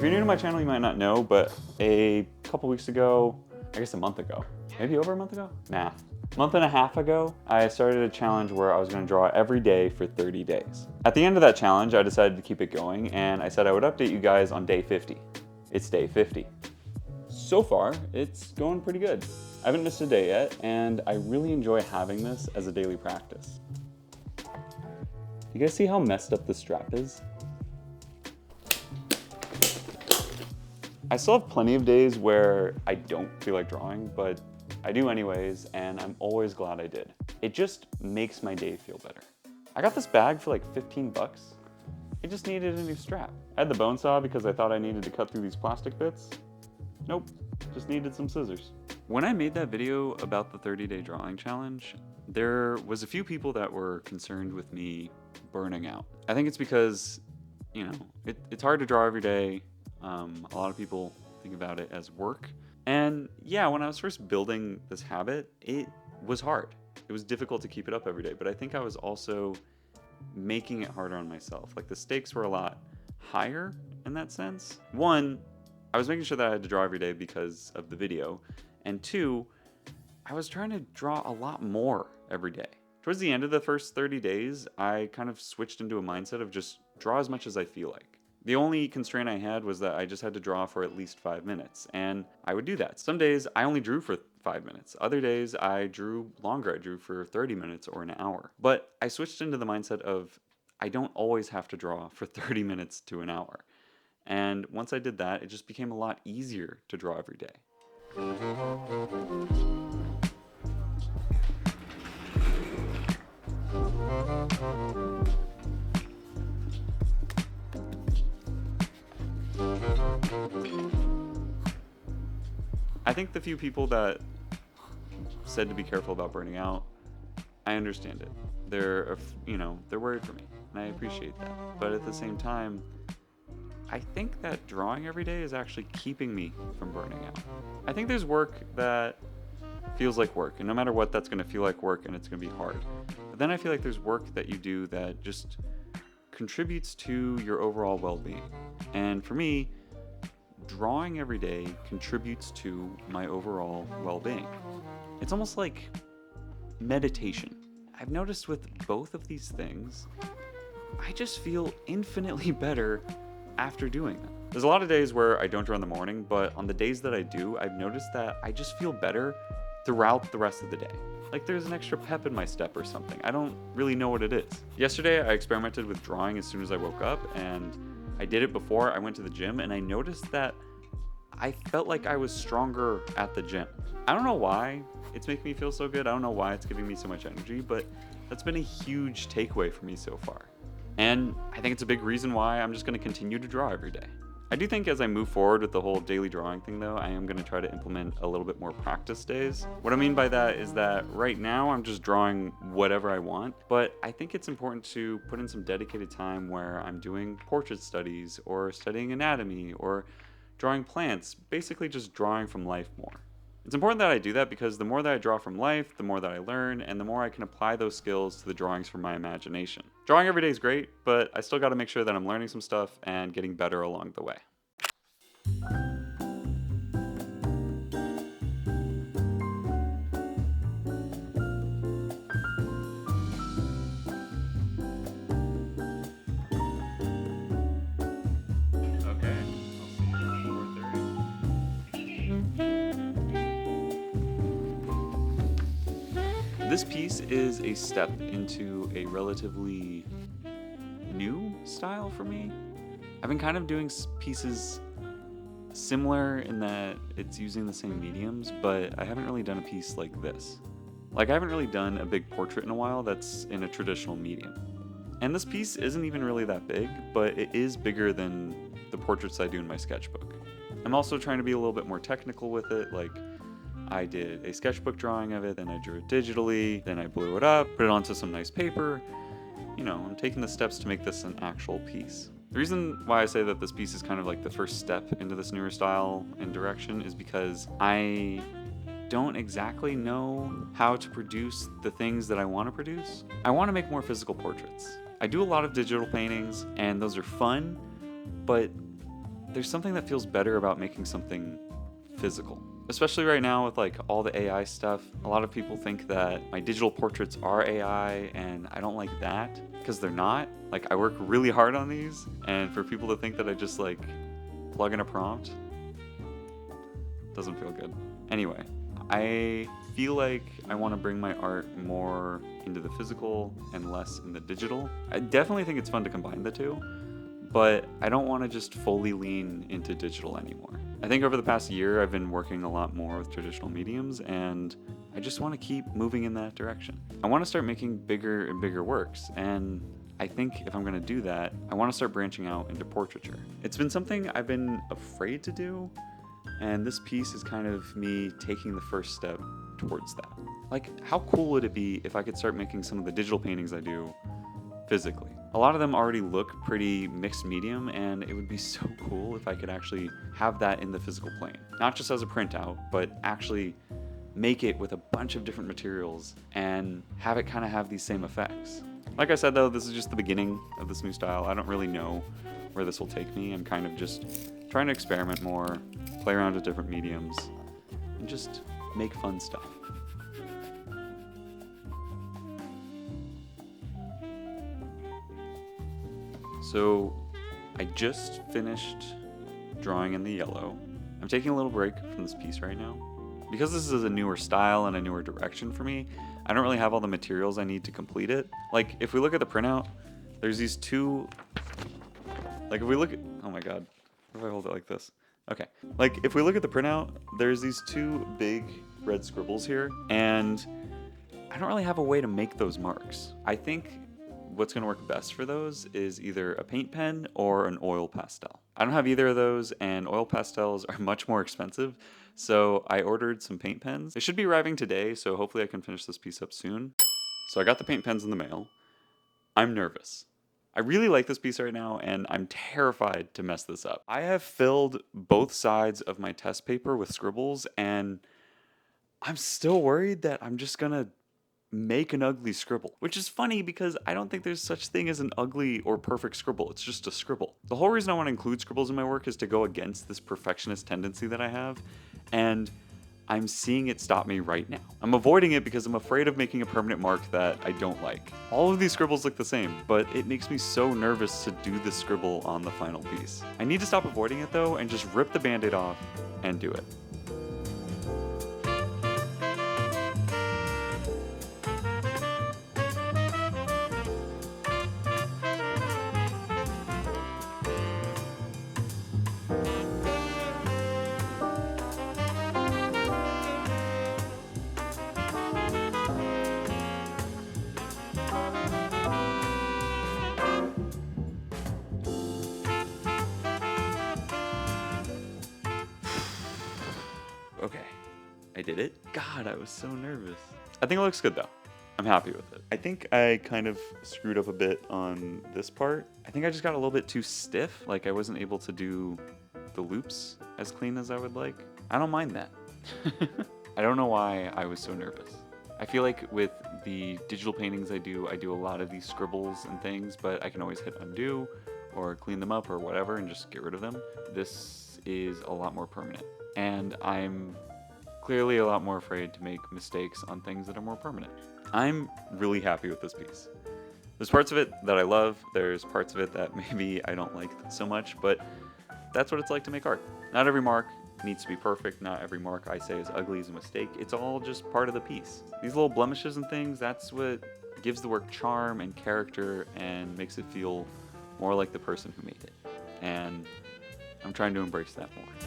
you're new to my channel, you might not know, but a couple weeks ago, I guess a month ago, maybe over a month ago? Math. A month and a half ago, I started a challenge where I was gonna draw every day for 30 days. At the end of that challenge, I decided to keep it going, and I said I would update you guys on day 50. It's day 50. So far, it's going pretty good. I haven't missed a day yet, and I really enjoy having this as a daily practice. You guys see how messed up this strap is? I still have plenty of days where I don't feel like drawing, but I do anyways, and I'm always glad I did. It just makes my day feel better. I got this bag for like 15 bucks. It just needed a new strap. I had the bone saw because I thought I needed to cut through these plastic bits. Nope, just needed some scissors. When I made that video about the 30-day drawing challenge, there was a few people that were concerned with me burning out. I think it's because, you know, it's hard to draw every day. A lot of people think about it as work. And yeah, when I was first building this habit, it was hard. It was difficult to keep it up every day, but I think I was also making it harder on myself. Like the stakes were a lot higher in that sense. One, I was making sure that I had to draw every day because of the video. And two, I was trying to draw a lot more every day. Towards the end of the first 30 days, I kind of switched into a mindset of just draw as much as I feel like. The only constraint I had was that I just had to draw for at least 5 minutes, and I would do that. Some days I only drew for 5 minutes. Other days I drew longer. I drew for 30 minutes or an hour. But I switched into the mindset of I don't always have to draw for 30 minutes to an hour. And once I did that, it just became a lot easier to draw every day. I think the few people that said to be careful about burning out, I understand it. They're worried for me, and I appreciate that. But at the same time, I think that drawing every day is actually keeping me from burning out. I think there's work that feels like work, and no matter what, that's gonna feel like work and it's gonna be hard. But then I feel like there's work that you do that just contributes to your overall well-being. And for me, drawing every day contributes to my overall well-being. It's almost like meditation. I've noticed with both of these things, I just feel infinitely better after doing them. There's a lot of days where I don't draw in the morning, but on the days that I do, I've noticed that I just feel better throughout the rest of the day. Like there's an extra pep in my step or something. I don't really know what it is. Yesterday, I experimented with drawing as soon as I woke up, and I did it before I went to the gym, and I noticed that I felt like I was stronger at the gym. I don't know why it's making me feel so good. I don't know why it's giving me so much energy, but that's been a huge takeaway for me so far. And I think it's a big reason why I'm just gonna continue to draw every day. I do think as I move forward with the whole daily drawing thing though, I am gonna try to implement a little bit more practice days. What I mean by that is that right now I'm just drawing whatever I want, but I think it's important to put in some dedicated time where I'm doing portrait studies or studying anatomy or drawing plants, basically just drawing from life more. It's important that I do that because the more that I draw from life, the more that I learn, and the more I can apply those skills to the drawings from my imagination. Drawing every day is great, but I still gotta make sure that I'm learning some stuff and getting better along the way. Okay, I'll see you at 4:30. This piece is a step into a relatively new style for me. I've been kind of doing pieces similar in that it's using the same mediums, but I haven't really done a piece like this. Like I haven't really done a big portrait in a while that's in a traditional medium. And this piece isn't even really that big, but it is bigger than the portraits I do in my sketchbook. I'm also trying to be a little bit more technical with it, like I did a sketchbook drawing of it, then I drew it digitally, then I blew it up, put it onto some nice paper. You know, I'm taking the steps to make this an actual piece. The reason why I say that this piece is kind of like the first step into this newer style and direction is because I don't exactly know how to produce the things that I want to produce. I want to make more physical portraits. I do a lot of digital paintings and those are fun, but there's something that feels better about making something physical. Especially right now with like all the AI stuff. A lot of people think that my digital portraits are AI, and I don't like that because they're not. Like, I work really hard on these, and for people to think that I just like plug in a prompt doesn't feel good. Anyway, I feel like I want to bring my art more into the physical and less in the digital. I definitely think it's fun to combine the two, but I don't want to just fully lean into digital anymore. I think over the past year, I've been working a lot more with traditional mediums, and I just want to keep moving in that direction. I want to start making bigger and bigger works, and I think if I'm going to do that, I want to start branching out into portraiture. It's been something I've been afraid to do, and this piece is kind of me taking the first step towards that. Like, how cool would it be if I could start making some of the digital paintings I do physically? A lot of them already look pretty mixed medium, and it would be so cool if I could actually have that in the physical plane. Not just as a printout, but actually make it with a bunch of different materials and have it kind of have these same effects. Like I said though, this is just the beginning of this new style. I don't really know where this will take me. I'm kind of just trying to experiment more, play around with different mediums, and just make fun stuff. So I just finished drawing in the yellow. I'm taking a little break from this piece right now. Because this is a newer style and a newer direction for me, I don't really have all the materials I need to complete it. Like, if we look at the printout, there's these two, like if we look at, oh my god, what if I hold it like this? Okay, like if we look at the printout, there's these two big red scribbles here, and I don't really have a way to make those marks. I think what's going to work best for those is either a paint pen or an oil pastel. I don't have either of those, and oil pastels are much more expensive, so I ordered some paint pens. They should be arriving today, so hopefully I can finish this piece up soon. So I got the paint pens in the mail. I'm nervous. I really like this piece right now, and I'm terrified to mess this up. I have filled both sides of my test paper with scribbles, and I'm still worried that I'm just gonna make an ugly scribble, which is funny because I don't think there's such thing as an ugly or perfect scribble. It's just a scribble. The whole reason I want to include scribbles in my work is to go against this perfectionist tendency that I have, and I'm seeing it stop me right now. I'm avoiding it because I'm afraid of making a permanent mark that I don't like. All of these scribbles look the same, but it makes me so nervous to do this scribble on the final piece. I need to stop avoiding it though and just rip the band-aid off and do it. Okay, I did it. God, I was so nervous. I think it looks good though. I'm happy with it. I think I kind of screwed up a bit on this part. I think I just got a little bit too stiff. Like I wasn't able to do the loops as clean as I would like. I don't mind that. I don't know why I was so nervous. I feel like with the digital paintings I do a lot of these scribbles and things, but I can always hit undo or clean them up or whatever and just get rid of them. This is a lot more permanent. And I'm clearly a lot more afraid to make mistakes on things that are more permanent. I'm really happy with this piece. There's parts of it that I love, there's parts of it that maybe I don't like so much, but that's what it's like to make art. Not every mark needs to be perfect, not every mark I say is ugly is a mistake, it's all just part of the piece. These little blemishes and things, that's what gives the work charm and character and makes it feel more like the person who made it. And I'm trying to embrace that more.